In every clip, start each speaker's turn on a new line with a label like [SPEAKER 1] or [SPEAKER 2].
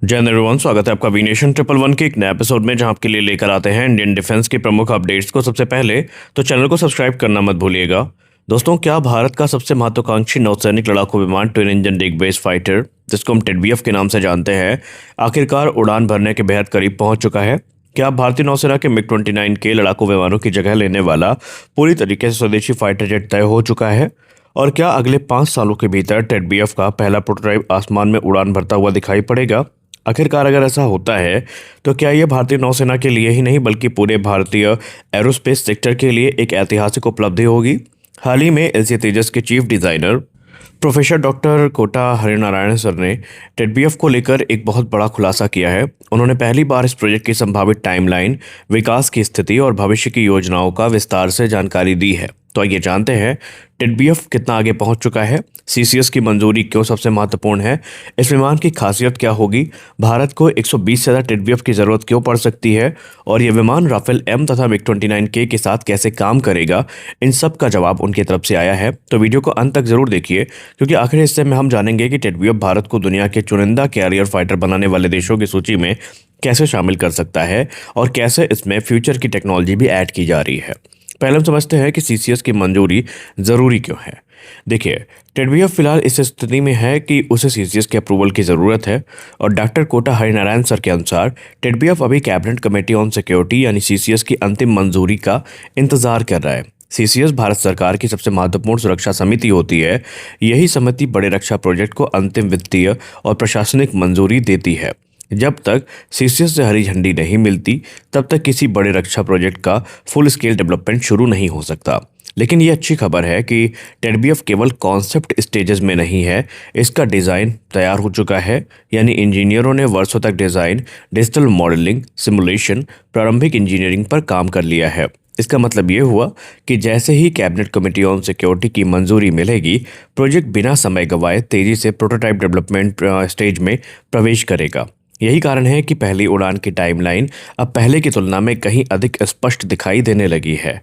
[SPEAKER 1] जय हिंद एवरीवन, स्वागत है आपका वी नेशन ट्रिपल वन के एक नए एपिसोड में, जहां आपके लिए लेकर आते हैं इंडियन डिफेंस के प्रमुख अपडेट्स को। सबसे पहले तो चैनल को सब्सक्राइब करना मत भूलिएगा। दोस्तों, क्या भारत का सबसे महत्वाकांक्षी नौसैनिक लड़ाकू विमान ट्विन इंजन डिग बेस्ड फाइटर, जिसको हम टेडबीएफ के नाम से जानते हैं, आखिरकार उड़ान भरने के बेहद करीब पहुंच चुका है। क्या भारतीय नौसेना के MiG-29 के लड़ाकू विमानों की जगह लेने वाला पूरी तरीके से स्वदेशी फाइटर जेट तय हो चुका है? और क्या अगले 5 सालों के भीतर टेडबीएफ का पहला प्रोटोटाइप आसमान में उड़ान भरता हुआ दिखाई पड़ेगा? आखिरकार अगर ऐसा होता है तो क्या यह भारतीय नौसेना के लिए ही नहीं बल्कि पूरे भारतीय एरोस्पेस सेक्टर के लिए एक ऐतिहासिक उपलब्धि होगी? हाल ही में एलसीए तेजस के chief designer professor doctor Kota Harinarayan sir ने टेडबीएफ को लेकर एक बहुत बड़ा खुलासा किया है। उन्होंने पहली बार इस प्रोजेक्ट की संभावित टाइमलाइन, विकास की स्थिति और भविष्य की योजनाओं का विस्तार से जानकारी दी है। तो आइए जानते हैं टेडबीएफ कितना आगे पहुंच चुका है, सीसीएस की मंजूरी क्यों सबसे महत्वपूर्ण है, इस विमान की खासियत क्या होगी, भारत को 120 से ज़्यादा टेडबीएफ की ज़रूरत क्यों पड़ सकती है, और यह विमान राफेल एम तथा MiG-29K के साथ कैसे काम करेगा। इन सब का जवाब उनकी तरफ से आया है। तो वीडियो को अंत तक जरूर देखिए, क्योंकि आखिरी हिस्से में हम जानेंगे कि टेडबीएफ भारत को दुनिया के चुनिंदा कैरियर फाइटर बनाने वाले देशों की सूची में कैसे शामिल कर सकता है और कैसे इसमें फ्यूचर की टेक्नोलॉजी भी ऐड की जा रही है। पहले हम समझते हैं कि सीसीएस की मंजूरी ज़रूरी क्यों है। देखिए, टेडबीएफ फिलहाल इस स्थिति में है कि उसे सीसीएस के अप्रूवल की ज़रूरत है, और डॉक्टर कोटा हरिनारायण सर के अनुसार टेडबीएफ अभी कैबिनेट कमेटी ऑन सिक्योरिटी यानी सीसीएस की अंतिम मंजूरी का इंतजार कर रहा है। सीसीएस भारत सरकार की सबसे महत्वपूर्ण सुरक्षा समिति होती है। यही समिति बड़े रक्षा प्रोजेक्ट को अंतिम वित्तीय और प्रशासनिक मंजूरी देती है। जब तक सीसीएस से हरी झंडी नहीं मिलती, तब तक किसी बड़े रक्षा प्रोजेक्ट का फुल स्केल डेवलपमेंट शुरू नहीं हो सकता। लेकिन ये अच्छी खबर है कि टेडबीएफ केवल कॉन्सेप्ट स्टेजेस में नहीं है, इसका डिज़ाइन तैयार हो चुका है। यानी इंजीनियरों ने वर्षों तक डिज़ाइन, डिजिटल मॉडलिंग, सिमुलेशन, प्रारंभिक इंजीनियरिंग पर काम कर लिया है। इसका मतलब ये हुआ कि जैसे ही कैबिनेट कमेटी ऑन सिक्योरिटी की मंजूरी मिलेगी, प्रोजेक्ट बिना समय गंवाए तेजी से प्रोटोटाइप डेवलपमेंट स्टेज में प्रवेश करेगा। यही कारण है कि पहली उड़ान की टाइमलाइन अब पहले की तुलना में कहीं अधिक स्पष्ट दिखाई देने लगी है।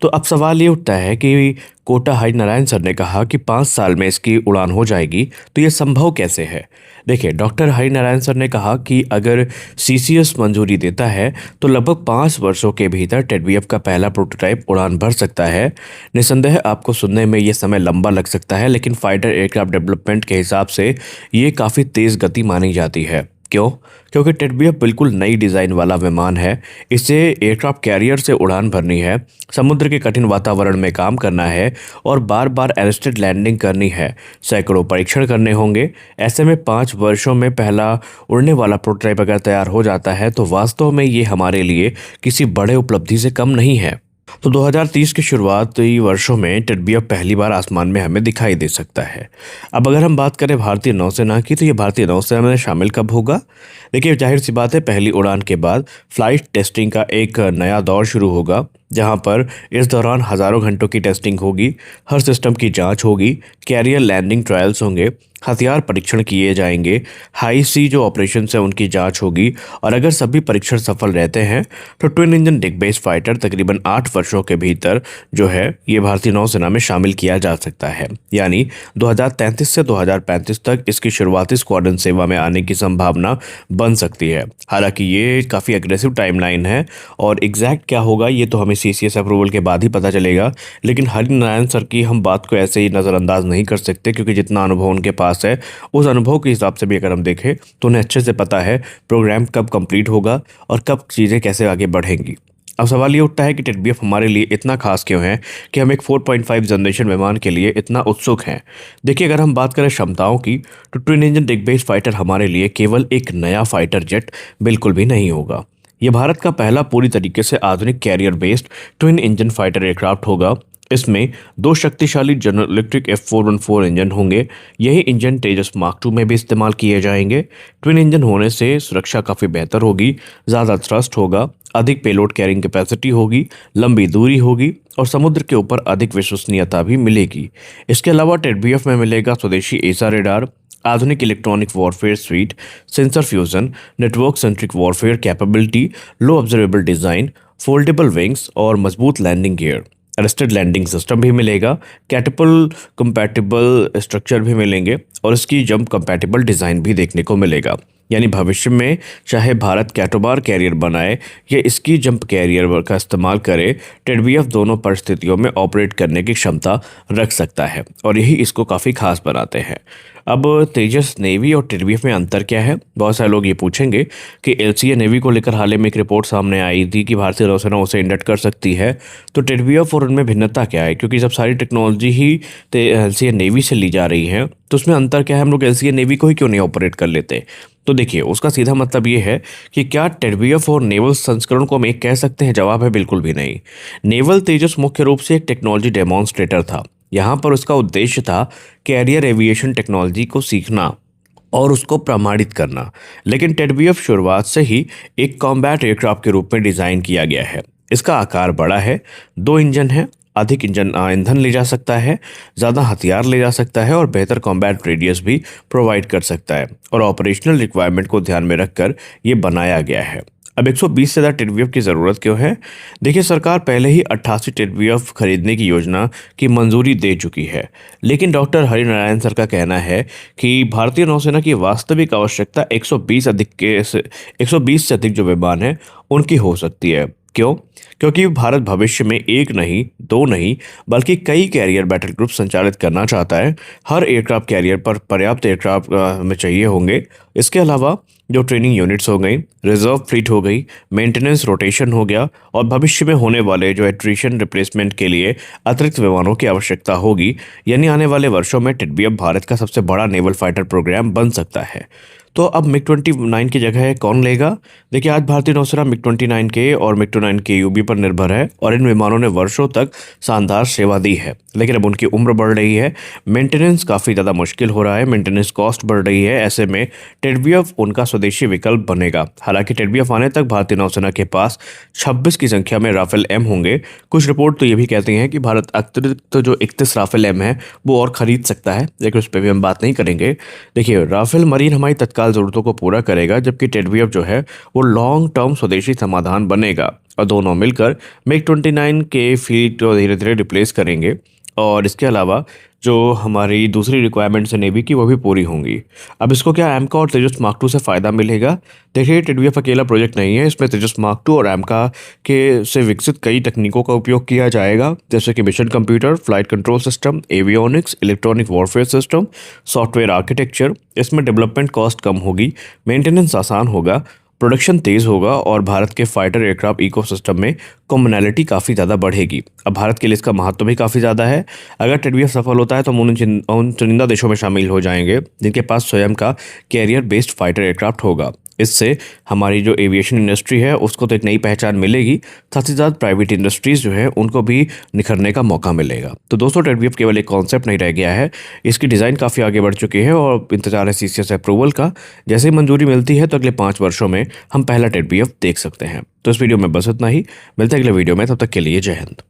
[SPEAKER 1] तो अब सवाल ये उठता है कि कोटा हरिनारायण सर ने कहा कि 5 साल में इसकी उड़ान हो जाएगी, तो ये संभव कैसे है? देखिए, डॉक्टर हरिनारायण सर ने कहा कि अगर सीसीएस मंजूरी देता है तो लगभग 5 वर्षों के भीतर टेडबीएफ का पहला प्रोटोटाइप उड़ान भर सकता है। निस्संदेह आपको सुनने में ये समय लंबा लग सकता है, लेकिन फाइटर एयरक्राफ्ट डेवलपमेंट के हिसाब से ये काफ़ी तेज़ गति मानी जाती है। क्यों? क्योंकि टेडबीएफ बिल्कुल नई डिज़ाइन वाला विमान है। इसे एयरक्राफ्ट कैरियर से उड़ान भरनी है, समुद्र के कठिन वातावरण में काम करना है और बार बार एरेस्टेड लैंडिंग करनी है। सैकड़ों परीक्षण करने होंगे। ऐसे में 5 वर्षों में पहला उड़ने वाला प्रोटोटाइप अगर तैयार हो जाता है तो वास्तव में ये हमारे लिए किसी बड़े उपलब्धि से कम नहीं है। तो 2030 के शुरुआती वर्षों में टेडबीएफ पहली बार आसमान में हमें दिखाई दे सकता है। अब अगर हम बात करें भारतीय नौसेना की, तो ये भारतीय नौसेना में शामिल कब होगा? देखिए, जाहिर सी बात है, पहली उड़ान के बाद फ्लाइट टेस्टिंग का एक नया दौर शुरू होगा, जहां पर इस दौरान हज़ारों घंटों की टेस्टिंग होगी, हर सिस्टम की जांच होगी, कैरियर लैंडिंग ट्रायल्स होंगे, हथियार परीक्षण किए जाएंगे, हाई सी जो ऑपरेशन है उनकी जांच होगी, और अगर सभी परीक्षण सफल रहते हैं तो ट्विन इंजन डिग बेस्ड फाइटर तकरीबन 8 वर्षों के भीतर जो है ये भारतीय नौसेना में शामिल किया जा सकता है। यानी 2033 से 2035 तक इसकी शुरुआती स्क्वाड्रन सेवा में आने की संभावना बन सकती है। हालांकि ये काफ़ी अग्रेसिव टाइमलाइन है, और एग्जैक्ट क्या होगा ये तो हमें सीसीएस अप्रूवल के बाद ही पता चलेगा। लेकिन हरिनारायण सर की हम बात को ऐसे ही नज़रअंदाज नहीं कर सकते, क्योंकि जितना अनुभव उनके पास है, उस अनुभव के हिसाब से भी अगर हम देखें तो उन्हें अच्छे से पता है प्रोग्राम कब कंप्लीट होगा और कब चीज़ें कैसे आगे बढ़ेंगी। अब सवाल ये उठता है कि टेडबीएफ हमारे लिए इतना खास क्यों है कि हम एक 4.5 जनरेशन विमान के लिए इतना उत्सुक हैं। देखिए, अगर हम बात करें क्षमताओं की, तो ट्विन इंजन डिग बेस्ड फाइटर हमारे लिए केवल एक नया फाइटर जेट बिल्कुल भी नहीं होगा। यह भारत का पहला पूरी तरीके से आधुनिक career based twin engine fighter aircraft होगा। इसमें 2 शक्तिशाली जनरल इलेक्ट्रिक F414 इंजन होंगे। यही इंजन तेजस मार्क 2 में भी इस्तेमाल किए जाएंगे। ट्विन इंजन होने से सुरक्षा काफ़ी बेहतर होगी, ज़्यादा थ्रस्ट होगा, अधिक पेलोड कैरिंग कैपेसिटी होगी, लंबी दूरी होगी और समुद्र के ऊपर अधिक विश्वसनीयता भी मिलेगी। इसके अलावा टेडबीएफ में मिलेगा स्वदेशी एसा रेडार, आधुनिक electronic warfare suite, sensor fusion, network centric warfare capability, low observable design, foldable wings और मजबूत landing gear. Arrested landing system भी मिलेगा, कैटपल कंपैटिबल स्ट्रक्चर भी मिलेंगे और इसकी जंप कंपैटिबल डिज़ाइन भी देखने को मिलेगा। यानी भविष्य में चाहे भारत कैटोबार कैरियर बनाए या स्की जंप कैरियर का इस्तेमाल करे, टेडबीएफ दोनों परिस्थितियों में ऑपरेट करने की क्षमता रख सकता है और यही इसको काफ़ी खास बनाते हैं। अब तेजस नेवी और टेडबीएफ में अंतर क्या है? बहुत सारे लोग ये पूछेंगे कि एलसीए नेवी को लेकर हाल ही में एक रिपोर्ट सामने आई थी कि भारतीय नौसेना उसे इंडक्ट कर सकती है, तो टेडबीएफ और उनमें भिन्नता क्या है? क्योंकि जब सारी टेक्नोलॉजी ही एलसीए नेवी से ली जा रही है तो उसमें अंतर क्या है? हम लोग एलसीए नेवी को ही क्यों नहीं ऑपरेट कर लेते? तो देखिए, उसका सीधा मतलब ये है कि क्या टेडबीएफ और नेवल संस्करण को हम एक कह सकते हैं? जवाब है बिल्कुल भी नहीं। नेवल तेजस मुख्य रूप से एक टेक्नोलॉजी डेमोन्स्ट्रेटर था। यहाँ पर उसका उद्देश्य था कैरियर एविएशन टेक्नोलॉजी को सीखना और उसको प्रमाणित करना। लेकिन टेडबीएफ शुरुआत से ही एक कॉम्बैट एयरक्राफ्ट के रूप में डिज़ाइन किया गया है। इसका आकार बड़ा है, 2 इंजन है, अधिक ईंधन ले जा सकता है, ज़्यादा हथियार ले जा सकता है और बेहतर कॉम्बैट रेडियस भी प्रोवाइड कर सकता है और ऑपरेशनल रिक्वायरमेंट को ध्यान में रखकर ये बनाया गया है। अब 120 से ज़्यादा टेडबीएफ की ज़रूरत क्यों है? देखिए, सरकार पहले ही 88 टेडबीएफ खरीदने की योजना की मंजूरी दे चुकी है, लेकिन डॉक्टर हरिनारायण सर का कहना है कि भारतीय नौसेना की वास्तविक आवश्यकता 120 से अधिक जो विमान हैं उनकी हो सकती है। क्यों? क्योंकि भारत भविष्य में एक नहीं, 2 नहीं, बल्कि कई कैरियर बैटल ग्रुप संचालित करना चाहता है। हर एयरक्राफ्ट कैरियर पर पर्याप्त एयरक्राफ्ट में चाहिए होंगे। इसके अलावा जो ट्रेनिंग यूनिट्स हो गई, रिजर्व फ्लीट हो गई, मेंटेनेंस रोटेशन हो गया और भविष्य में होने वाले जो एट्रिशन रिप्लेसमेंट के लिए अतिरिक्त विमानों की आवश्यकता होगी। यानी आने वाले वर्षों में टेडबीएफ भारत का सबसे बड़ा नेवल फाइटर प्रोग्राम बन सकता है। तो अब मिग 29 की जगह कौन लेगा? देखिए, आज भारतीय नौसेना मिग 29 के और मिग 29 के यूबी पर निर्भर है और इन विमानों ने वर्षों तक शानदार सेवा दी है। लेकिन अब उनकी उम्र बढ़ रही है, मेंटेनेंस काफ़ी ज़्यादा मुश्किल हो रहा है, मेंटेनेंस कॉस्ट बढ़ रही है। ऐसे में टेडबीएफ उनका स्वदेशी विकल्प बनेगा। हालांकि टेडबीएफ आने तक भारतीय नौसेना के पास 26 की संख्या में राफेल एम होंगे। कुछ रिपोर्ट तो ये भी कहती हैं कि भारत अतिरिक्त जो 31 राफेल एम है वो और खरीद सकता है, लेकिन उस पर भी हम बात नहीं करेंगे। देखिए, राफेल मरीन हमारी तत्काल ज़रूरतों को पूरा करेगा, जबकि टेडबीएफ जो है वो लॉन्ग टर्म स्वदेशी समाधान बनेगा और दोनों मिलकर मिग 29 के फ्लीट को धीरे धीरे रिप्लेस करेंगे और इसके अलावा जो हमारी दूसरी रिक्वायरमेंट्स है नेवी की वो भी पूरी होंगी। अब इसको क्या एमका और तेजस मार्क 2 से फ़ायदा मिलेगा? देखिए, टेडबीएफ अकेला प्रोजेक्ट नहीं है, इसमें तेजस मार्क 2 और एमका के से विकसित कई तकनीकों का उपयोग किया जाएगा, जैसे कि mission computer, flight control system, avionics, electronic warfare system, software architecture. इसमें डेवलपमेंट कॉस्ट कम होगी, मेंटेनेंस आसान होगा, प्रोडक्शन तेज़ होगा और भारत के फाइटर एयरक्राफ्ट इकोसिस्टम में कॉमनैलिटी काफ़ी ज़्यादा बढ़ेगी। अब भारत के लिए इसका महत्व भी काफ़ी ज़्यादा है। अगर टेडबीएफ सफल होता है तो हम उन चुनिंदा देशों में शामिल हो जाएंगे जिनके पास स्वयं का कैरियर बेस्ड फाइटर एयरक्राफ्ट होगा। इससे हमारी जो एविएशन इंडस्ट्री है उसको तो एक नई पहचान मिलेगी, साथ ही साथ प्राइवेट इंडस्ट्रीज़ जो है उनको भी निखरने का मौका मिलेगा। तो दोस्तों, टेडबीएफ केवल एक कॉन्सेप्ट नहीं रह गया है, इसकी डिज़ाइन काफ़ी आगे बढ़ चुकी है और इंतजार है सीसीएस अप्रूवल का। जैसे ही मंजूरी मिलती है तो अगले 5 वर्षों में हम पहला टेडबीएफ देख सकते हैं। तो इस वीडियो में बस इतना ही, मिलते हैं अगले वीडियो में, तब तक के लिए जय हिंद।